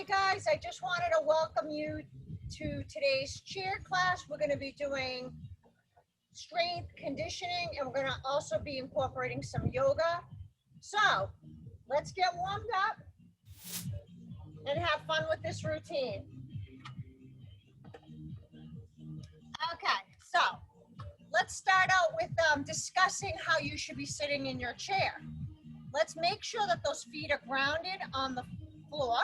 guys, I just wanted to welcome you to today's chair class. We're going to be doing strength conditioning, and we're going to also be incorporating some yoga. So let's get warmed up and have fun with this routine. Okay, so let's start out with discussing how you should be sitting in your chair. Let's make sure that those feet are grounded on the floor.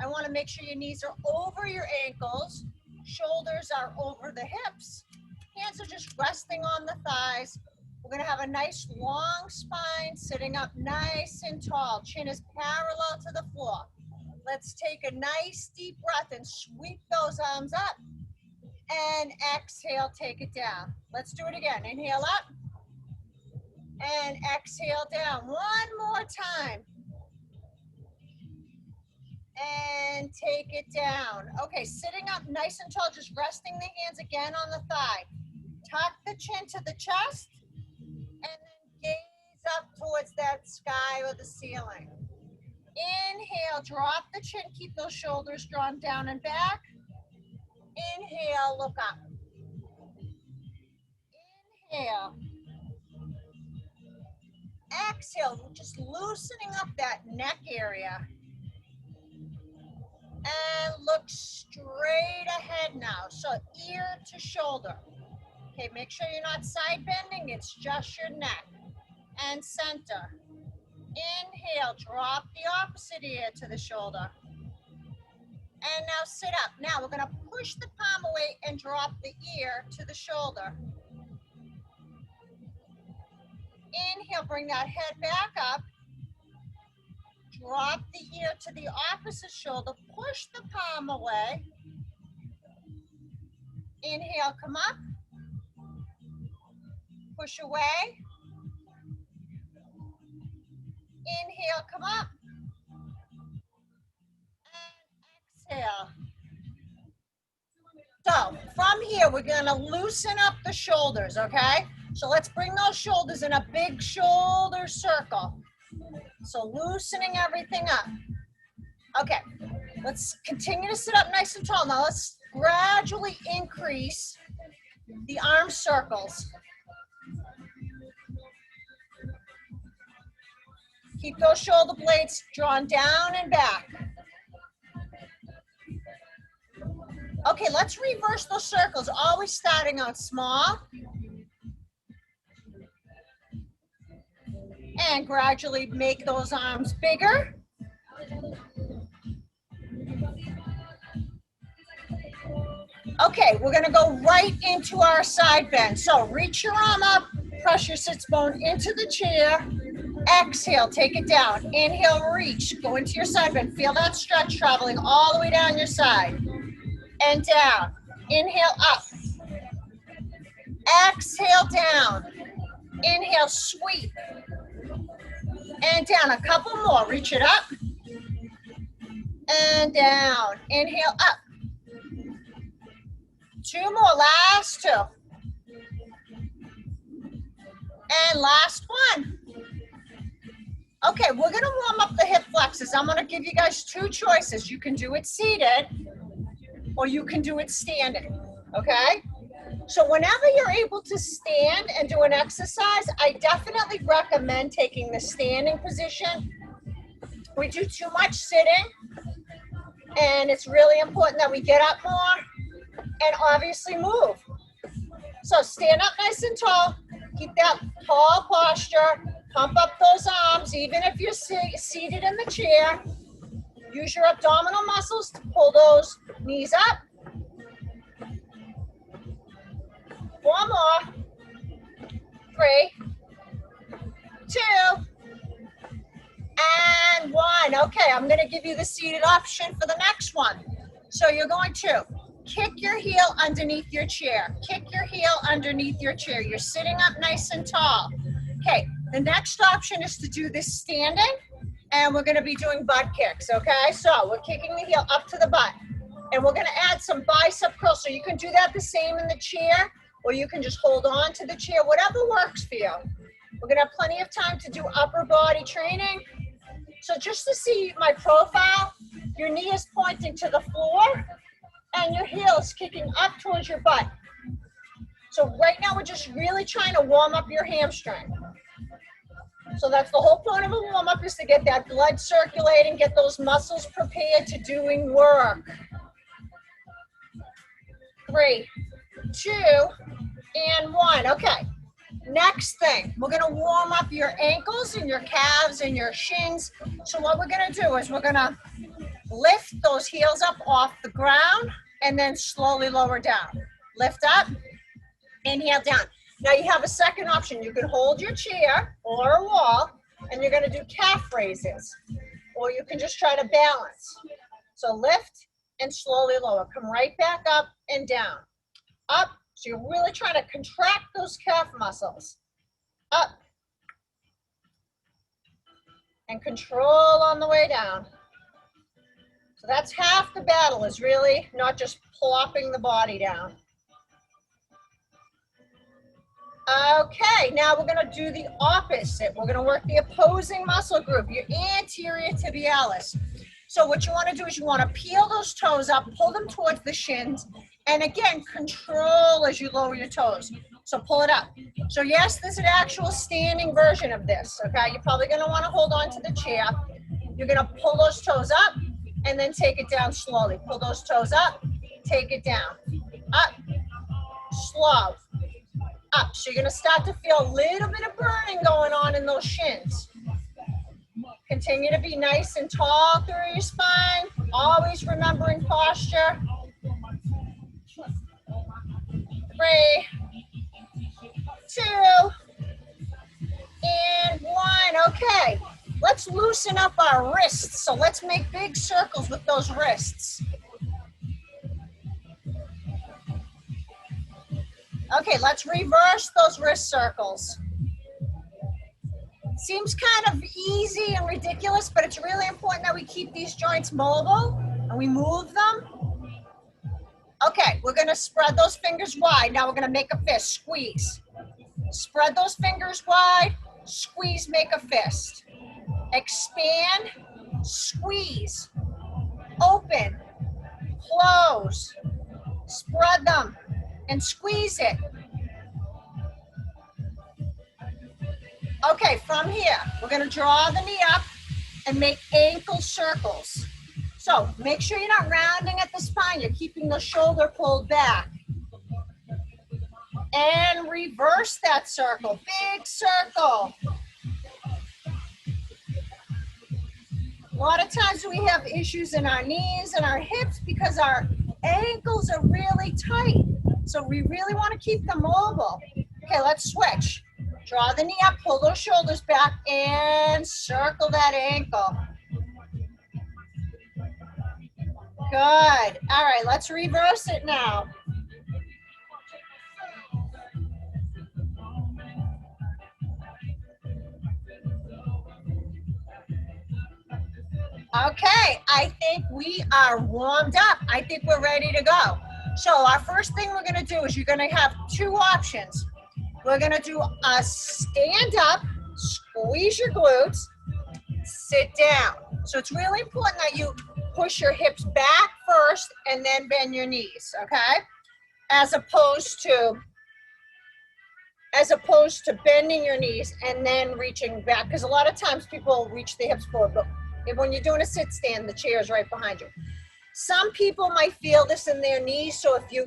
I want to make sure your knees are over your ankles, shoulders are over the hips, hands are just resting on the thighs. We're going to have a nice long spine, sitting up nice and tall. Chin is parallel to the floor. Let's take a nice deep breath and sweep those arms up. And exhale, take it down. Let's do it again. Inhale up and exhale down. One more time. And take it down. Okay, sitting up nice and tall, just resting the hands again on the thigh. Tuck the chin to the chest and then gaze up towards that sky or the ceiling. Inhale, drop the chin, keep those shoulders drawn down and back. Inhale, look up. Inhale. Exhale, just loosening up that neck area. And look straight ahead now, so ear to shoulder. Okay, make sure you're not side bending, it's just your neck. And center. Inhale, drop the opposite ear to the shoulder. And now sit up. Now we're gonna push the palm away and drop the ear to the shoulder. Inhale, bring that head back up. Drop the ear to the opposite shoulder, push the palm away. Inhale, come up. Push away. Inhale, come up. And exhale. So from here, we're gonna loosen up the shoulders, okay? So let's bring those shoulders in a big shoulder circle. So loosening everything up. Okay, let's continue to sit up nice and tall. Now let's gradually increase the arm circles. Keep those shoulder blades drawn down and back. Okay, let's reverse those circles, always starting out small. And gradually make those arms bigger. Okay, we're gonna go right into our side bend. So reach your arm up, press your sits bone into the chair. Exhale, take it down. Inhale, reach, go into your side bend. Feel that stretch traveling all the way down your side. And down. Inhale, up. Exhale, down. Inhale, sweep. And down, a couple more, reach it up. And down, inhale, up. Two more, last two. And last one. Okay, we're gonna warm up the hip flexors. I'm gonna give you guys two choices. You can do it seated, or you can do it standing, okay? So whenever you're able to stand and do an exercise, I definitely recommend taking the standing position. We do too much sitting, and it's really important that we get up more and obviously move. So stand up nice and tall, keep that tall posture, pump up those arms, even if you're seated in the chair. Use your abdominal muscles to pull those knees up. Four more. 3, 2, and 1. Okay, I'm gonna give you the seated option for the next one. So you're going to kick your heel underneath your chair. Kick your heel underneath your chair. You're sitting up nice and tall. Okay, the next option is to do this standing, and we're gonna be doing butt kicks, okay? So we're kicking the heel up to the butt, and we're gonna add some bicep curls. So you can do that the same in the chair, or you can just hold on to the chair, whatever works for you. We're gonna have plenty of time to do upper body training. So just to see my profile, your knee is pointed pointing to the floor and your heels kicking up towards your butt. So right now we're just really trying to warm up your hamstring. So that's the whole point of a warm-up, is to get that blood circulating, get those muscles prepared to doing work. 3, 2, and 1. Okay, next thing, we're gonna warm up your ankles and your calves and your shins. So what we're gonna do is we're gonna lift those heels up off the ground and then slowly lower down. Lift up, inhale down. Now you have a second option. You can hold your chair or a wall and you're gonna do calf raises, or you can just try to balance. So lift and slowly lower. Come right back up and down. Up, so you're really trying to contract those calf muscles. Up. And control on the way down. So that's half the battle, is really not just plopping the body down. Okay, now we're gonna do the opposite. We're gonna work the opposing muscle group, your anterior tibialis. So what you wanna do is you wanna peel those toes up, pull them towards the shins, and again, control as you lower your toes. So pull it up. So yes, there's an actual standing version of this, okay? You're probably gonna wanna hold on to the chair. You're gonna pull those toes up and then take it down slowly. Pull those toes up, take it down. Up, slow. Up. So you're going to start to feel a little bit of burning going on in those shins. Continue to be nice and tall through your spine, always remembering posture. 3, 2, and 1. Okay, let's loosen up our wrists. So let's make big circles with those wrists. Okay, let's reverse those wrist circles. Seems kind of easy and ridiculous, but it's really important that we keep these joints mobile and we move them. Okay, we're gonna spread those fingers wide. Now we're gonna make a fist, squeeze. Spread those fingers wide, squeeze, make a fist. Expand, squeeze, open, close, spread them, and squeeze it. Okay, from here, we're gonna draw the knee up and make ankle circles. So make sure you're not rounding at the spine, you're keeping the shoulder pulled back. And reverse that circle, big circle. A lot of times we have issues in our knees and our hips because our ankles are really tight. So we really want to keep them mobile. Okay, let's switch. Draw the knee up, pull those shoulders back, and circle that ankle. Good. All right, let's reverse it now. Okay, I think we are warmed up. I think we're ready to go. So our first thing we're gonna do is you're gonna have 2 options. We're gonna do a stand up, squeeze your glutes, sit down. So it's really important that you push your hips back first and then bend your knees, okay? As opposed to bending your knees and then reaching back. Because a lot of times people reach the hips forward, but when you're doing a sit stand, the chair is right behind you. Some people might feel this in their knees, so if you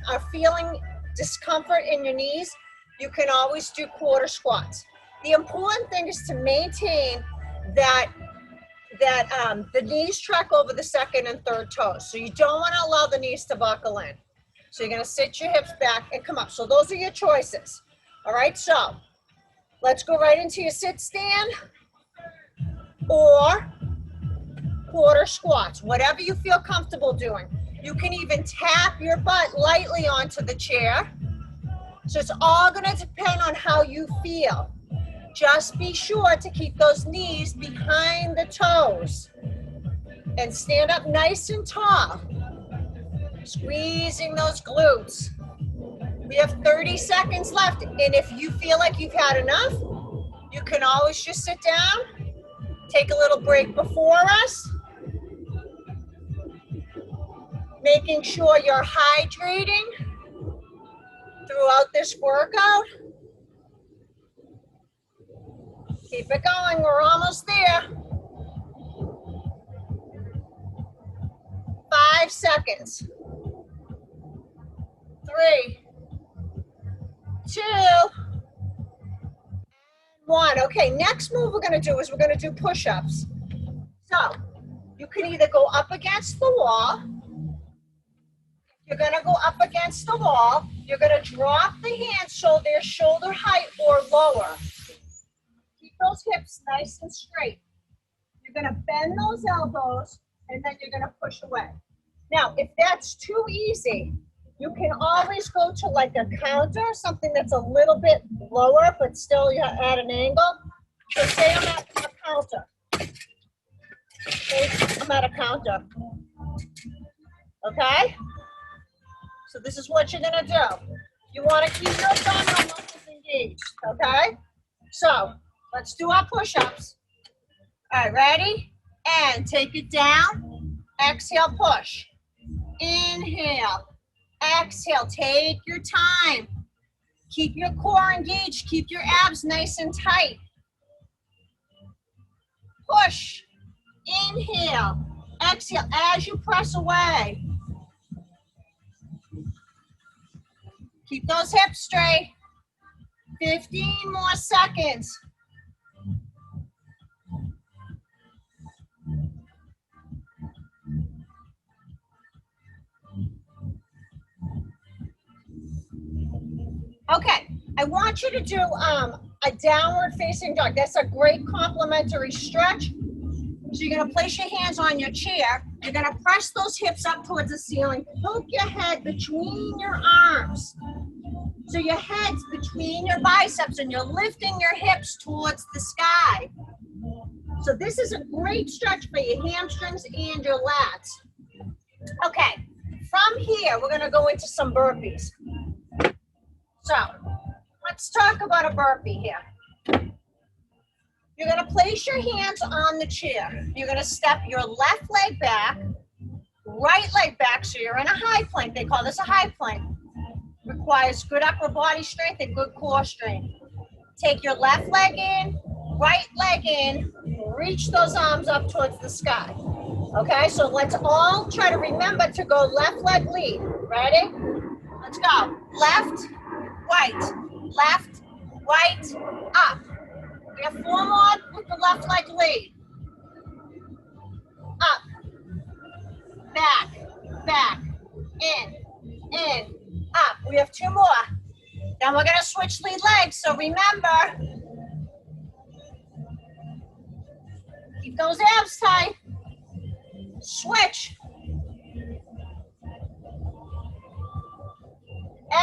are feeling discomfort in your knees, you can always do quarter squats. The important thing is to maintain that the knees track over the second and third toes. So you don't want to allow the knees to buckle in. So you're going to sit your hips back and come up. So those are your choices. All right, so let's go right into your sit stand or quarter squats, whatever you feel comfortable doing. You can even tap your butt lightly onto the chair. So it's all going to depend on how you feel. Just be sure to keep those knees behind the toes and stand up nice and tall, squeezing those glutes. We have 30 seconds left, and if you feel like you've had enough, you can always just sit down, take a little break before us, Making sure you're hydrating throughout this workout. Keep it going, we're almost there. 5 seconds. 3, 2, 1. Okay, next move we're gonna do is we're gonna do push-ups. So, you can either go up against the wall. You're gonna go up against the wall. You're gonna drop the hands so they're shoulder height or lower. Keep those hips nice and straight. You're gonna bend those elbows and then you're gonna push away. Now, if that's too easy, you can always go to like a counter, something that's a little bit lower, but still you're at an angle. So say I'm at a counter. Say I'm at a counter. Okay? So this is what you're gonna do. You wanna keep your abdominal muscles engaged, okay? So let's do our push-ups. All right, ready? And take it down. Exhale, push. Inhale. Exhale, take your time. Keep your core engaged. Keep your abs nice and tight. Push. Inhale. Exhale as you press away. Keep those hips straight. 15 more seconds. Okay, I want you to do a downward facing dog. That's a great complementary stretch. So you're gonna place your hands on your chair. You're gonna press those hips up towards the ceiling. Poke your head between your arms. So your head's between your biceps and you're lifting your hips towards the sky. So this is a great stretch for your hamstrings and your lats. Okay, from here, we're gonna go into some burpees. So let's talk about a burpee here. You're gonna place your hands on the chair. You're gonna step your left leg back, right leg back, so you're in a high plank. They call this a high plank. Requires good upper body strength and good core strength. Take your left leg in, right leg in, reach those arms up towards the sky. Okay, so let's all try to remember to go left leg lead. Ready? Let's go. Left, right, left, right, up. We have 4 more with the left leg lead. Up, back, back, in, up. We have 2 more. Then we're gonna switch lead legs, so remember, keep those abs tight. Switch.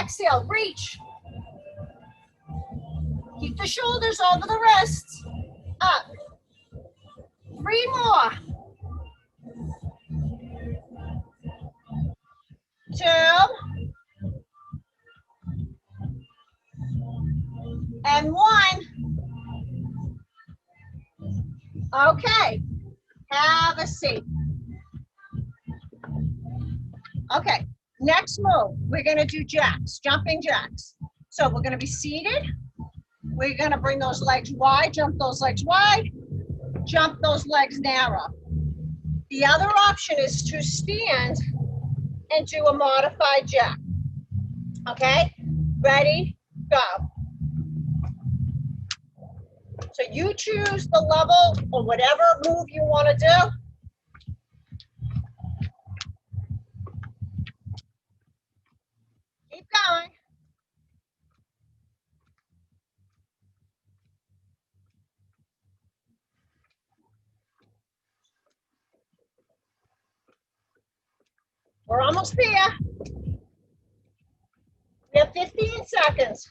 Exhale, reach. Keep the shoulders over the wrists. Up. 3 more. 2. And 1. Okay. Have a seat. Okay. Next move, we're gonna do jacks, jumping jacks. So we're gonna be seated. We're gonna bring those legs wide, jump those legs wide, jump those legs narrow. The other option is to stand and do a modified jack. Okay, ready, go. So you choose the level or whatever move you wanna do. Keep going. We're almost there. We have 15 seconds.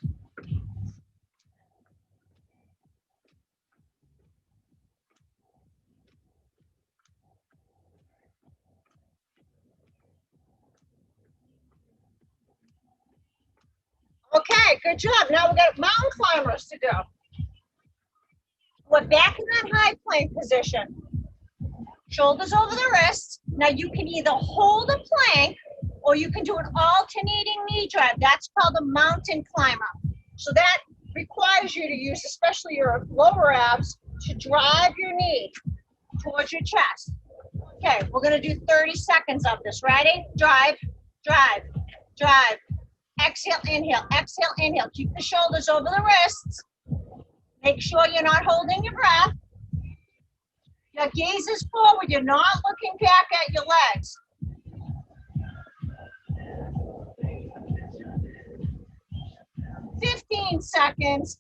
Okay, good job. Now we've got mountain climbers to do. We're back in that high plank position. Shoulders over the wrists. Now you can either hold a plank or you can do an alternating knee drive. That's called a mountain climber. So that requires you to use, especially your lower abs, to drive your knee towards your chest. Okay, we're gonna do 30 seconds of this. Ready? Drive, drive, drive. Exhale, inhale, exhale, inhale. Keep the shoulders over the wrists. Make sure you're not holding your breath. Your gaze is forward. You're not looking back at your legs. "15 seconds.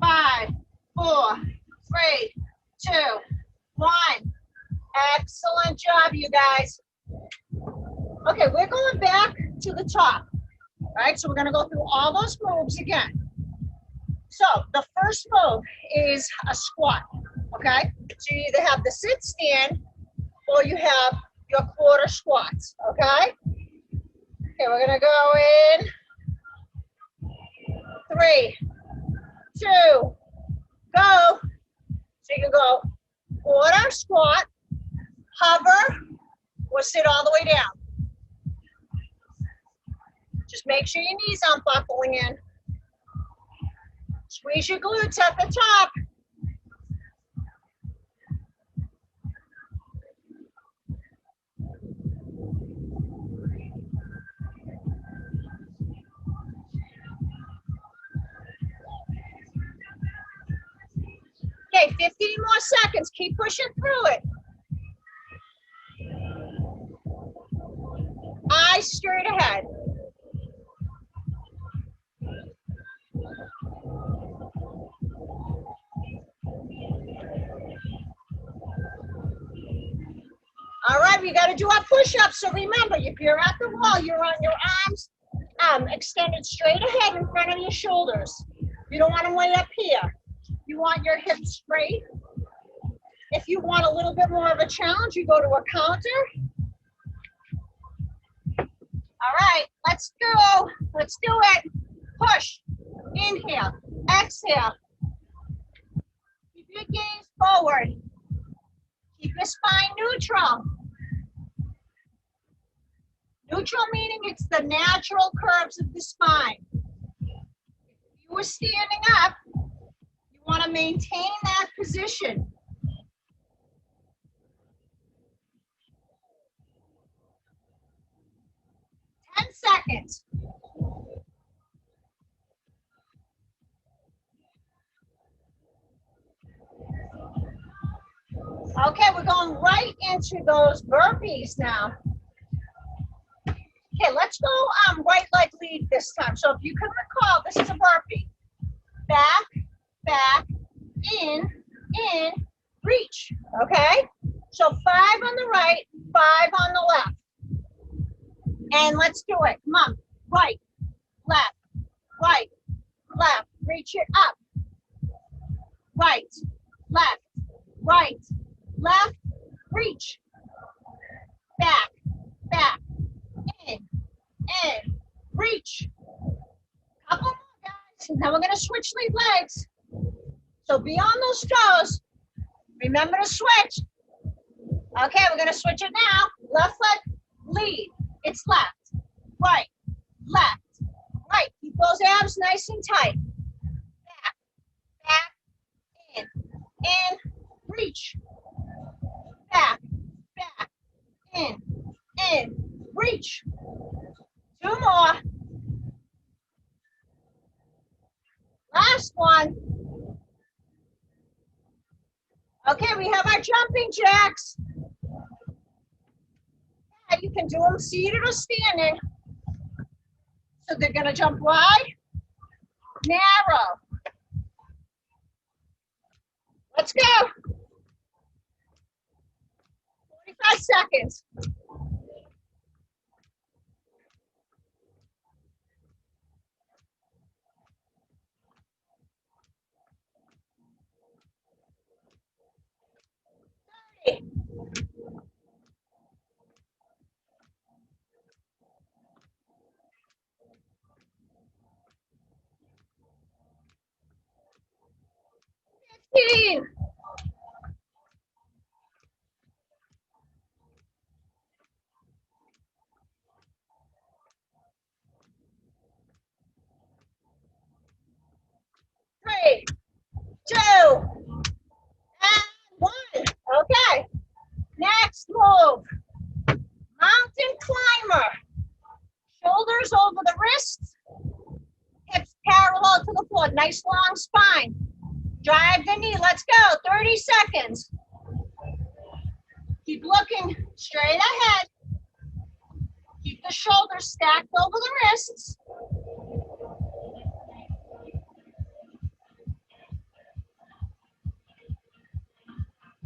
Five, four, three, two, one. Excellent job, you guys. Okay, we're going back to the top. All right, so we're going to go through all those moves again. So the first move is a squat, okay? So you either have the sit stand or you have your quarter squats, okay? Okay, we're going to go in 3, 2, go. So you can go quarter squat, hover, or sit all the way down. Just make sure your knees aren't buckling in. Squeeze your glutes at the top. Okay, 15 more seconds. Keep pushing through it. Eyes straight ahead. All right, we got to do our push-ups. So remember, if you're at the wall, you're on your arms extended straight ahead in front of your shoulders. You don't want them way up here. You want your hips straight. If you want a little bit more of a challenge, you go to a counter. All right, let's go. Let's do it. Push. Inhale. Exhale. Keep your gaze forward. Keep your spine neutral. Neutral meaning it's the natural curves of the spine. If you were standing up, you want to maintain that position. Seconds. Okay, we're going right into those burpees now. Okay, let's go right leg lead this time. So if you can recall, this is a burpee. Back, back, in, reach. Okay? So 5 on the right, 5 on the left. And let's do it. Come on. Right, left, reach it up. Right, left, reach. Back, in, reach. Couple more, guys. Now we're going to switch legs. So be on those toes. Remember to switch. Okay, we're going to switch it now. Left leg, lead. It's left, right. Keep those abs nice and tight. Back, in, reach. Back, in, reach. 2 more. Last one. Okay, we have our jumping jacks. You can do them seated or standing. So they're going to jump wide, narrow. Let's go. 45 seconds. move. Mountain climber. Shoulders over the wrists. Hips parallel to the floor. Nice long spine. Drive the knee. Let's go. 30 seconds. Keep looking straight ahead. Keep the shoulders stacked over the wrists.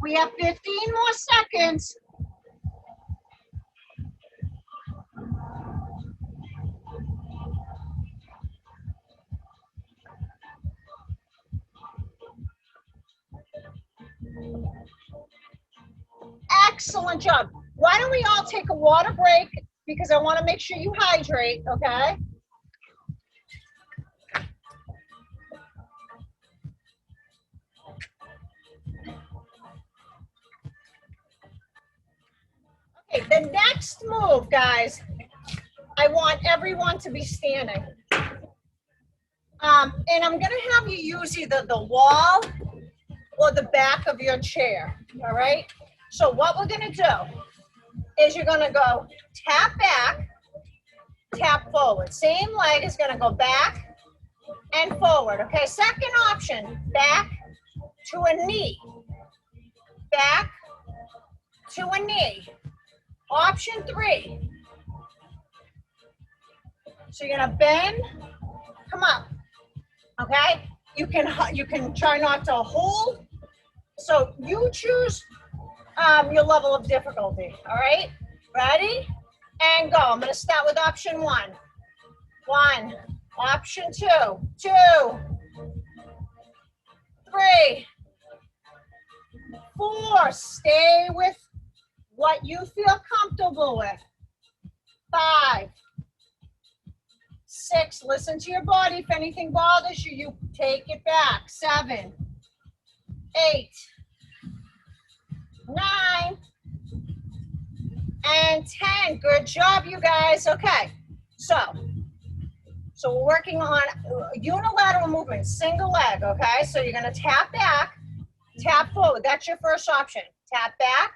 We have 15 more seconds. Excellent job. Why don't we all take a water break, because I want to make sure you hydrate, okay? Okay, the next move, guys, I want everyone to be standing. And I'm gonna have you use either the wall or the back of your chair, all right? So what we're gonna do is you're gonna go tap back, tap forward. Same leg is gonna go back and forward, okay? Second option, back to a knee. Back to a knee. Option 3. So you're gonna bend, come up, okay? You can try not to hold. So you choose your level of difficulty, all right? Ready? And go. I'm gonna start with option 1. 1. Option 2. 2. 3. 4. Stay with what you feel comfortable with. 5. 6. Listen to your body. If anything bothers you, you take it back. 7. 8. 9. And 10. Good job, you guys. Okay. So we're working on unilateral movement, single leg, okay? So you're gonna tap back, tap forward. That's your first option. Tap back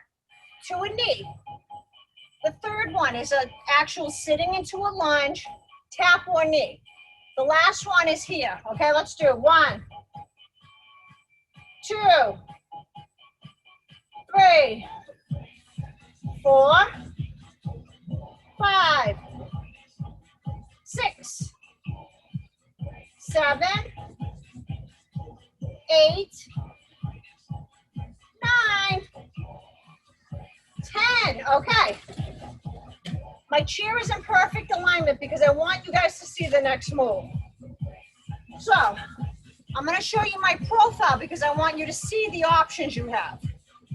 to a knee. The third one is an actual sitting into a lunge, tap or knee. The last one is here, okay? Let's do it. 1, 2, 3, 4, 5, 6, 7, 8, 9, 10. Okay. My chair is in perfect alignment because I want you guys to see the next move. So I'm going to show you my profile because I want you to see the options you have.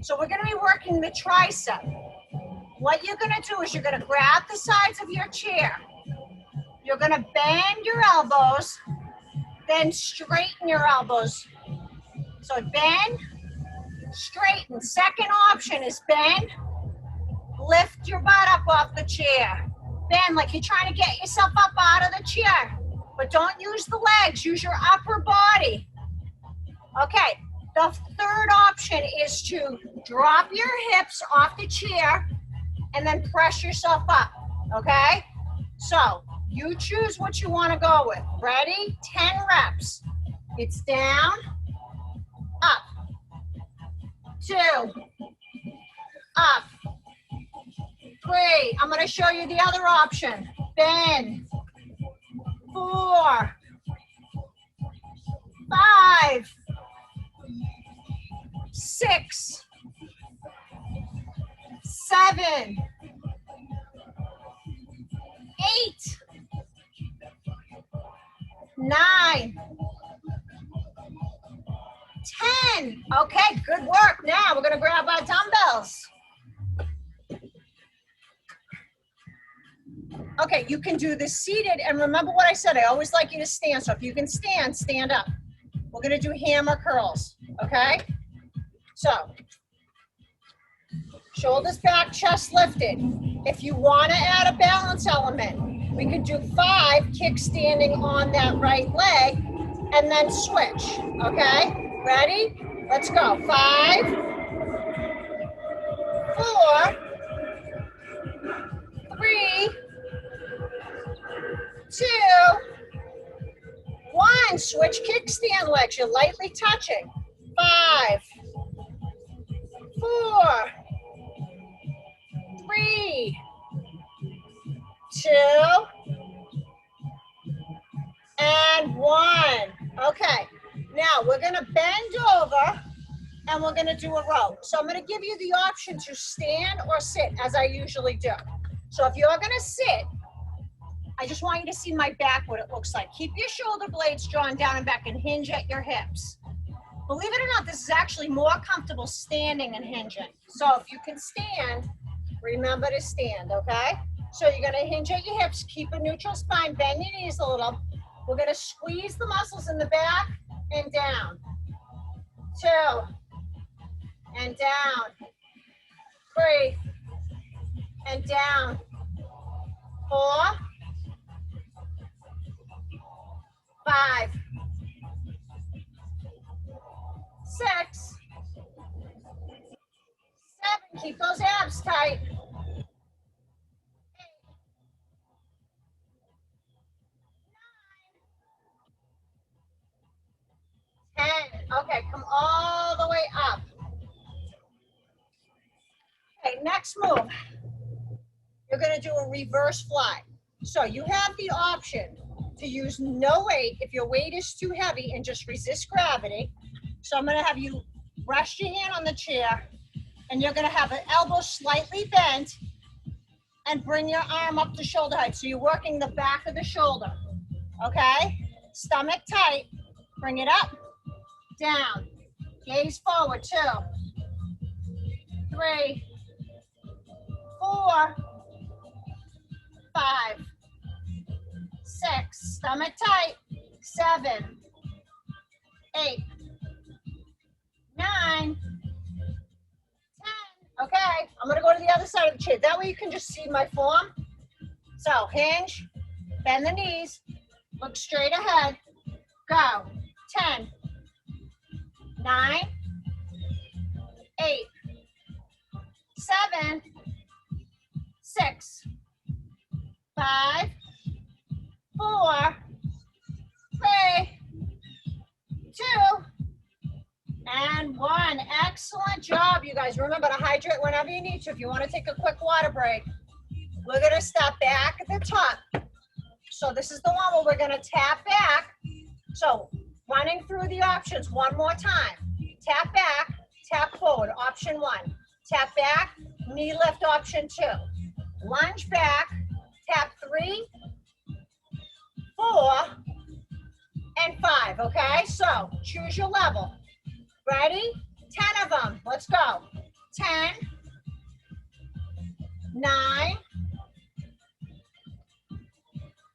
So we're going to be working the tricep. What you're going to do is you're going to grab the sides of your chair. You're going to bend your elbows, then straighten your elbows. So bend, straighten. Second option is bend, lift your butt up off the chair. Bend like you're trying to get yourself up out of the chair. But don't use the legs, use your upper body. Okay, the third option is to drop your hips off the chair and then press yourself up, okay? So you choose what you want to go with. Ready? 10 reps. It's down, up, 2, up, 3. I'm going to show you the other option. Bend. 4, 5, 6, 7, 8, 9, 10. Okay, good work. Now we're going to grab our dumbbells. Okay, you can do this seated, and remember what I said, I always like you to stand, so if you can stand, stand up. We're gonna do hammer curls, okay? So, shoulders back, chest lifted. If you wanna add a balance element, we could do 5 kickstanding on that right leg, and then switch, okay? Ready? Let's go. 5, 4, 3, 2, 1. Switch kickstand legs. You're lightly touching. 5, 4, 3, 2, and 1. Okay, now we're going to bend over and we're going to do a row. So I'm going to give you the option to stand or sit as I usually do. So if you're going to sit, I just want you to see my back, what it looks like. Keep your shoulder blades drawn down and back and hinge at your hips. Believe it or not, this is actually more comfortable standing and hinging. So if you can stand, remember to stand, okay? So you're gonna hinge at your hips, keep a neutral spine, bend your knees a little. We're gonna squeeze the muscles in the back and down. 2, and down. 3, and down. 4, 5, 6, 7, keep those abs tight. 8, 9, 10. Okay, come all the way up. Okay, next move. You're gonna do a reverse fly. So you have the option to use no weight if your weight is too heavy and just resist gravity. So I'm gonna have you rest your hand on the chair and you're gonna have an elbow slightly bent and bring your arm up to shoulder height. So you're working the back of the shoulder, okay? Stomach tight, bring it up, down, gaze forward, 2, 3, 4, 5, 6, stomach tight, 7, 8, 9, 10. Okay, I'm gonna go to the other side of the chair. That way you can just see my form. So hinge, bend the knees, look straight ahead, go. 10, 9, 8, 7, 6, 5, 4, 3, 2, and 1. Excellent job, you guys. Remember to hydrate whenever you need to. If you want to take a quick water break, we're going to stop back at the top. So this is the one where we're going to tap back. So running through the options one more time. Tap back, tap forward, option 1. Tap back, knee lift, option 2. Lunge back, tap 3, 4, and 5, okay? So choose your level. Ready? 10 of them. Let's go. 10, 9,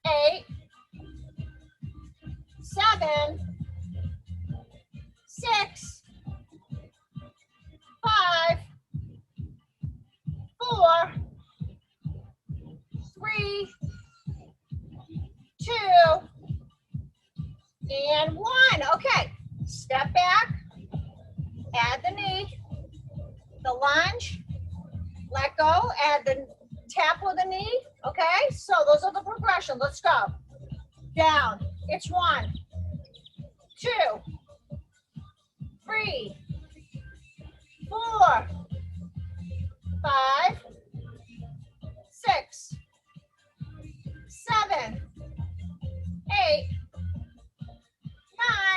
8, 7, 6, 5, 4, 3, 2, and 1. Okay, step back, add the knee, the lunge, let go, add the tap with the knee. Okay, so those are the progression. Let's go. Down. It's 1, 2, 3, 4, 5, 6, 7, 8,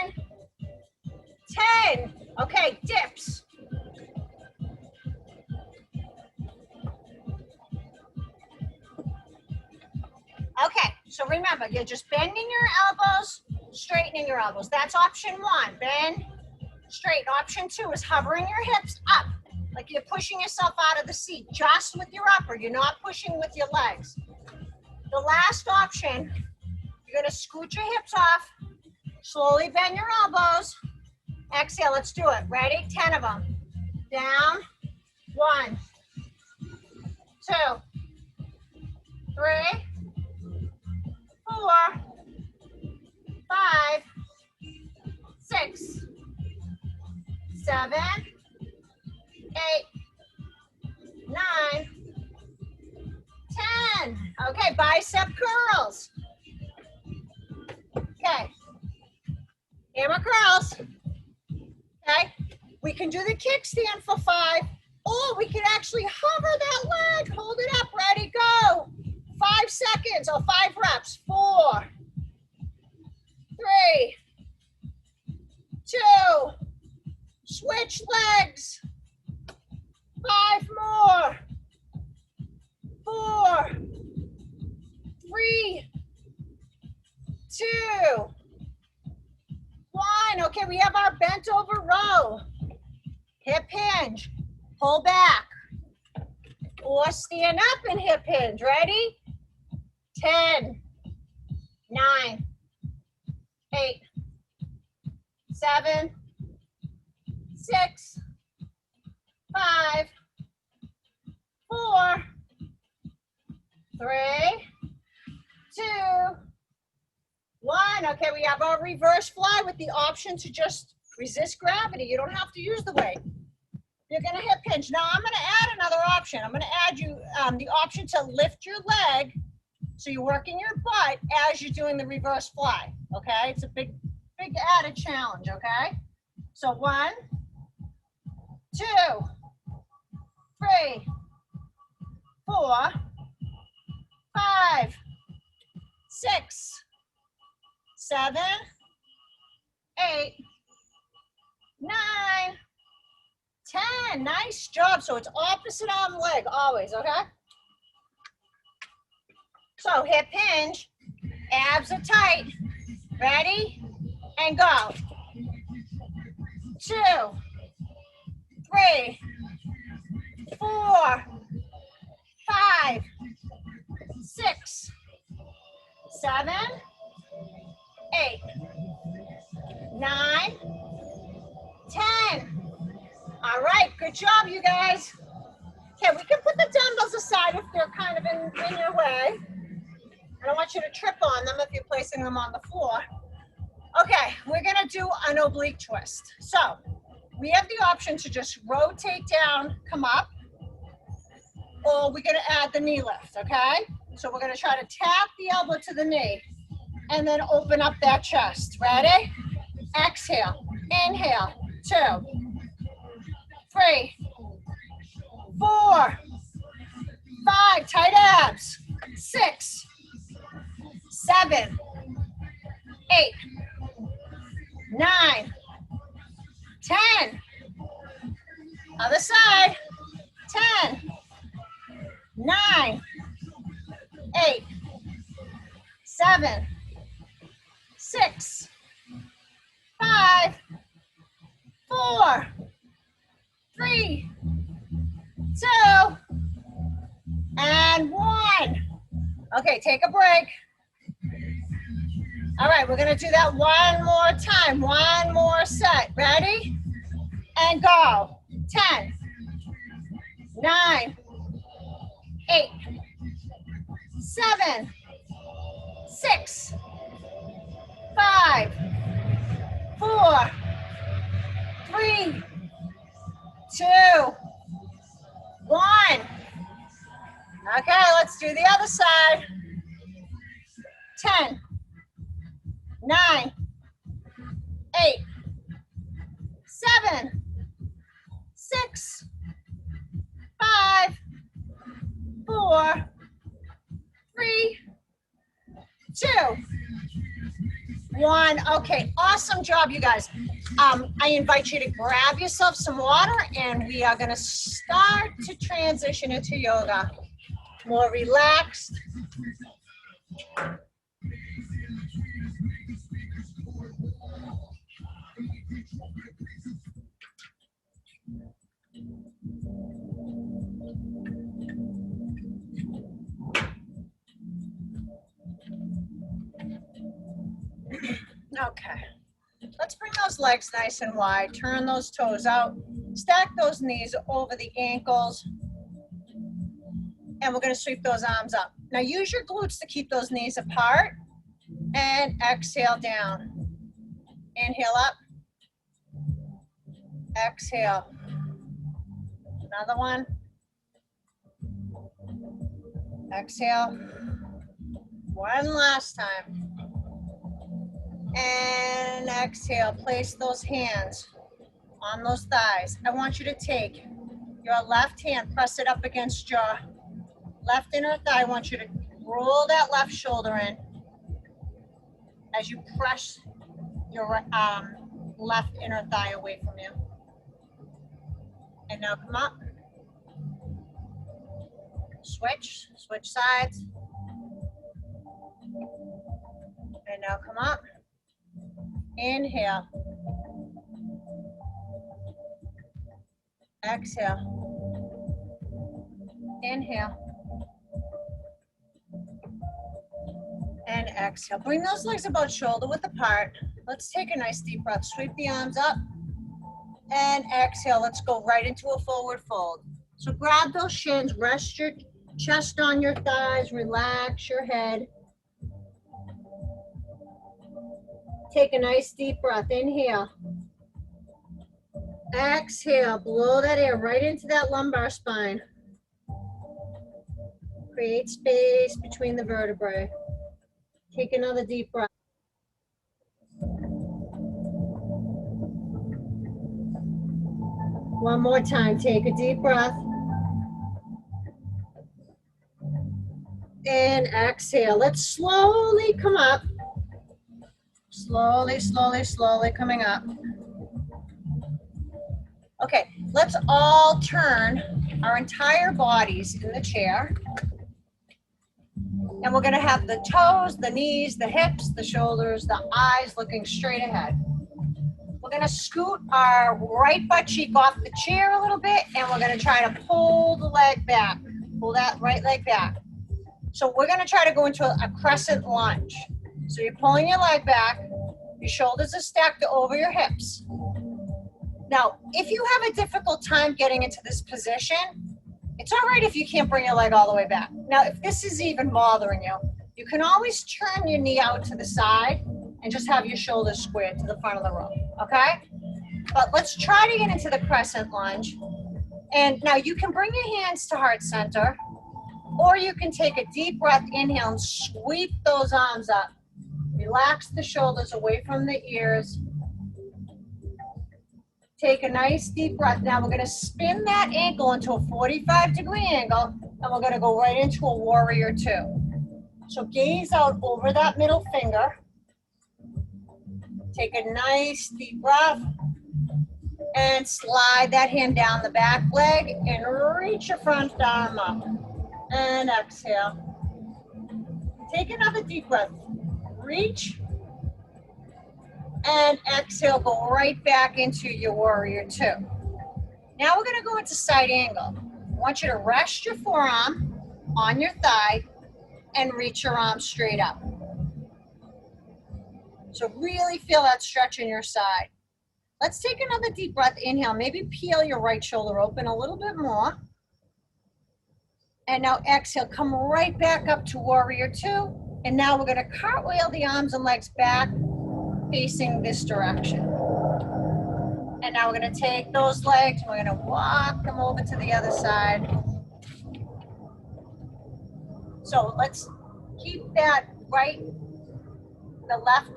9, 10. Okay, dips. Okay, so remember, you're just bending your elbows, straightening your elbows. That's option 1, bend, straight. Option 2 is hovering your hips up, like you're pushing yourself out of the seat, just with your upper. You're not pushing with your legs. The last option, you're gonna scoot your hips off, slowly bend your elbows. Exhale, let's do it. Ready? 10 of them. Down. 1, 2, 3, 4, 5, 6, 7, 8, 9, 10. Okay, bicep curls. Okay, hammer curls. Okay, we can do the kickstand for 5, or we can actually hover that leg. Hold it up, ready, go. 5 seconds or 5 reps. 4, 3, 2, switch legs. 5 more. 4, 3, 2, 1. Okay, we have our bent over row. Hip hinge, pull back, or stand up and hip hinge. Ready? 10, 9, 8, 7, 6, 5, 4, 3, 2, 1. Okay, we have our reverse fly with the option to just resist gravity. You don't have to use the weight. You're going to hip hinge. Now I'm going to add another option. I'm going to add you the option to lift your leg, so you're working your butt as you're doing the reverse fly. Okay, it's a big added challenge. Okay, so 1, 2, 3, 4, 5, 6, 7, 8, 9, 10. Nice job. So it's opposite arm leg always, okay? So hip hinge, abs are tight. Ready? And go. 2, 3, 4, 5, 6, 7, 8, 9, 10. All right, good job, you guys. Okay, we can put the dumbbells aside if they're kind of in your way. I don't want you to trip on them if you're placing them on the floor. Okay, we're gonna do an oblique twist. So we have the option to just rotate down, come up, or we're gonna add the knee lift, okay? So we're gonna try to tap the elbow to the knee and then open up that chest. Ready? Exhale, inhale, 2, 3, 4, 5, tight abs, 6, 7, 8, 9, 10. Other side, 10, 9, 8, 7, 6, 5, 4, 3, 2, and 1. Okay, take a break. All right, we're gonna do that one more time, one more set. Ready? And go. 10, 9, 8, 7, 6, 5, 4, 3, 2, 1. Okay, let's do the other side. 10, 9, 8, 7, 6, 5, 4, 3, 2, 1. Okay, awesome job, you guys. I invite you to grab yourself some water, and we are going to start to transition into yoga. More relaxed. Okay, let's bring those legs nice and wide. Turn those toes out. Stack those knees over the ankles. And we're going to sweep those arms up. Now use your glutes to keep those knees apart. And exhale down. Inhale up. Exhale. Another one. Exhale. One last time. And exhale, place those hands on those thighs. I want you to take your left hand, press it up against your left inner thigh. I want you to roll that left shoulder in as you press your left inner thigh away from you. And now come up. Switch sides. And now come up. Inhale. Exhale. Inhale. And exhale. Bring those legs about shoulder width apart. Let's take a nice deep breath. Sweep the arms up. And exhale. Let's go right into a forward fold. So grab those shins. Rest your chest on your thighs. Relax your head. Take a nice deep breath. Inhale. Exhale. Blow that air right into that lumbar spine. Create space between the vertebrae. Take another deep breath. One more time. Take a deep breath. And exhale. Let's slowly come up. Slowly, slowly, slowly coming up. Okay, let's all turn our entire bodies in the chair. And we're gonna have the toes, the knees, the hips, the shoulders, the eyes looking straight ahead. We're gonna scoot our right butt cheek off the chair a little bit, and we're gonna try to pull the leg back. Pull that right leg back. So we're gonna try to go into a crescent lunge. So you're pulling your leg back, your shoulders are stacked over your hips. Now, if you have a difficult time getting into this position, it's all right if you can't bring your leg all the way back. Now, if this is even bothering you, you can always turn your knee out to the side and just have your shoulders squared to the front of the room, okay? But let's try to get into the crescent lunge. And now you can bring your hands to heart center, or you can take a deep breath, inhale, and sweep those arms up. Relax the shoulders away from the ears. Take a nice deep breath. Now we're gonna spin that ankle into a 45-degree angle, and we're gonna go right into a warrior two. So gaze out over that middle finger. Take a nice deep breath and slide that hand down the back leg and reach your front arm up. And exhale. Take another deep breath. Reach. And exhale, go right back into your warrior two. Now we're gonna go into side angle. I want you to rest your forearm on your thigh and reach your arm straight up. So really feel that stretch in your side. Let's take another deep breath. Inhale, maybe peel your right shoulder open a little bit more. And now exhale, come right back up to warrior two. And now we're gonna cartwheel the arms and legs back, facing this direction. And now we're gonna take those legs, and we're gonna walk them over to the other side. So let's keep that the left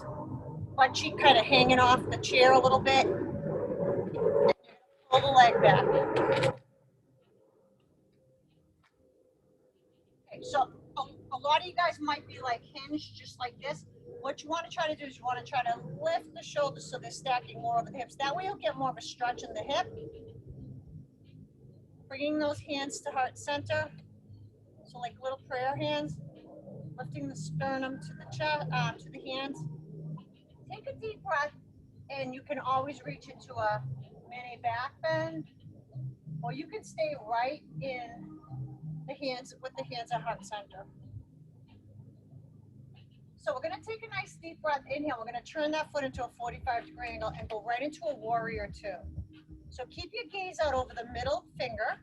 butt cheek kind of hanging off the chair a little bit. And pull the leg back. Okay, so a lot of you guys might be like hinged just like this. What you want to try to do is you want to try to lift the shoulders so they're stacking more over the hips. That way you'll get more of a stretch in the hip. Bringing those hands to heart center. So like little prayer hands. Lifting the sternum to the chest, to the hands. Take a deep breath, and you can always reach into a mini back bend, or you can stay right in the hands with the hands at heart center. So we're gonna take a nice deep breath. Inhale, we're gonna turn that foot into a 45-degree angle and go right into a warrior two. So keep your gaze out over the middle finger.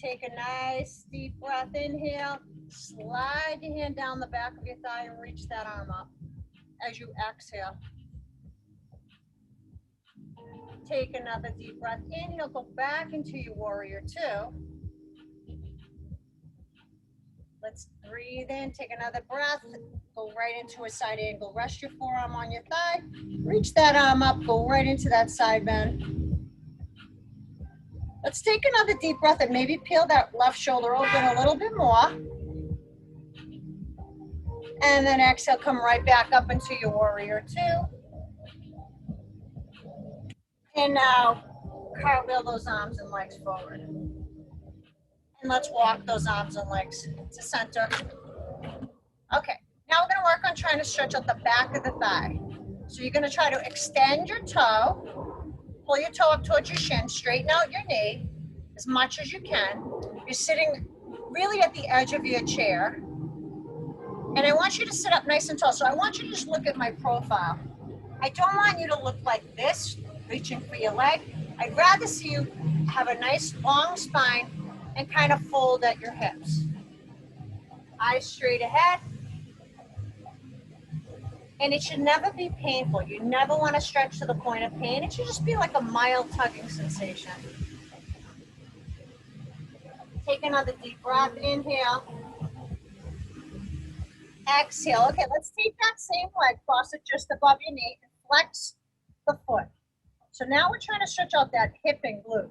Take a nice deep breath. Inhale, slide your hand down the back of your thigh and reach that arm up as you exhale. Take another deep breath. Inhale, go back into your warrior two. Let's breathe in, take another breath, go right into a side angle. Rest your forearm on your thigh, reach that arm up, go right into that side bend. Let's take another deep breath and maybe peel that left shoulder open a little bit more. And then exhale, come right back up into your warrior two. And now cartwheel those arms and legs forward. And let's walk those arms and legs to center. Okay, now we're gonna work on trying to stretch out the back of the thigh. So you're gonna try to extend your toe, pull your toe up towards your shin, straighten out your knee as much as you can. You're sitting really at the edge of your chair. And I want you to sit up nice and tall. So I want you to just look at my profile. I don't want you to look like this, reaching for your leg. I'd rather see you have a nice long spine and kind of fold at your hips. Eyes straight ahead. And it should never be painful. You never want to stretch to the point of pain. It should just be like a mild tugging sensation. Take another deep breath. Inhale. Exhale. Okay, let's take that same leg, cross it just above your knee, and flex the foot. So now we're trying to stretch out that hip and glute.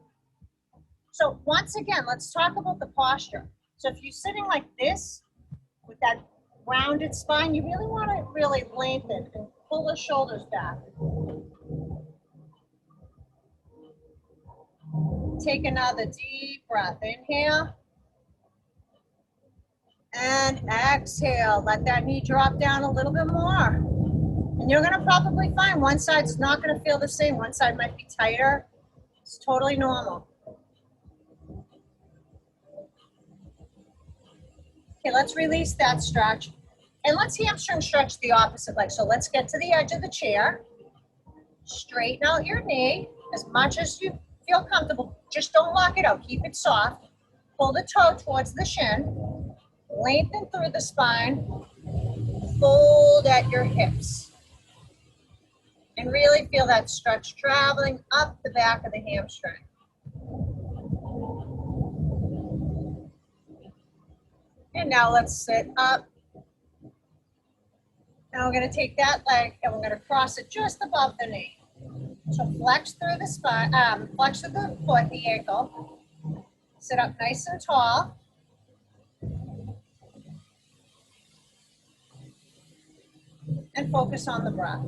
So once again, let's talk about the posture. So if you're sitting like this with that rounded spine, you really want to really lengthen and pull the shoulders back. Take another deep breath. Inhale. And exhale. Let that knee drop down a little bit more. And you're going to probably find one side's not going to feel the same. One side might be tighter. It's totally normal. Okay, let's release that stretch. And let's hamstring stretch the opposite leg. So let's get to the edge of the chair. Straighten out your knee as much as you feel comfortable. Just don't lock it out. Keep it soft. Pull the toe towards the shin. Lengthen through the spine. Fold at your hips. And really feel that stretch traveling up the back of the hamstring. And now let's sit up. Now we're going to take that leg and we're going to cross it just above the knee. So flex through the spine, flex through the foot, the ankle. Sit up nice and tall. And focus on the breath.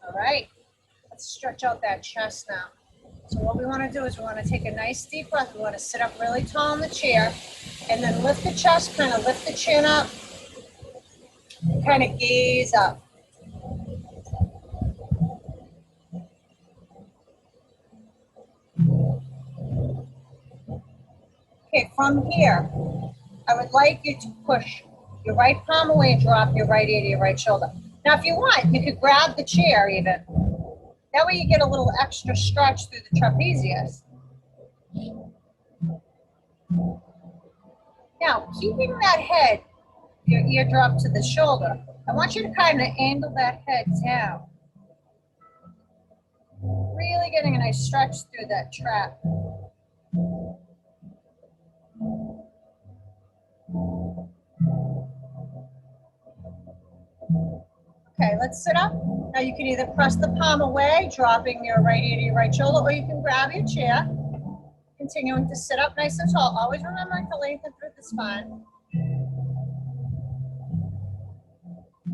All right, let's stretch out that chest now. So what we want to do is we want to take a nice deep breath. We want to sit up really tall in the chair and then lift the chest, kind of lift the chin up, kind of gaze up. Okay, from here, I would like you to push your right palm away and drop your right ear to your right shoulder. Now, if you want, you could grab the chair even. That way you get a little extra stretch through the trapezius. Now, keeping that head, your ear drop to the shoulder, I want you to kind of angle that head down. Really getting a nice stretch through that trap. Okay, let's sit up. Now you can either press the palm away, dropping your right ear to your right shoulder, or you can grab your chair, continuing to sit up nice and tall. Always remembering to lengthen through the spine.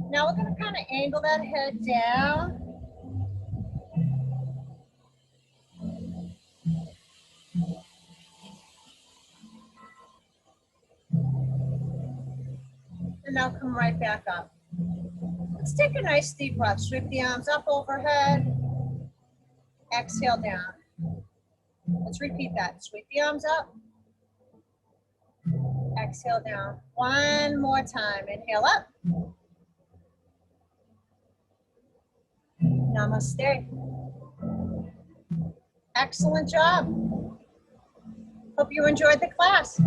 Now we're going to kind of angle that head down. And now come right back up. Let's take a nice deep breath. Sweep the arms up overhead. Exhale down. Let's repeat that. Sweep the arms up. Exhale down. One more time. Inhale up. Namaste. Excellent job. Hope you enjoyed the class.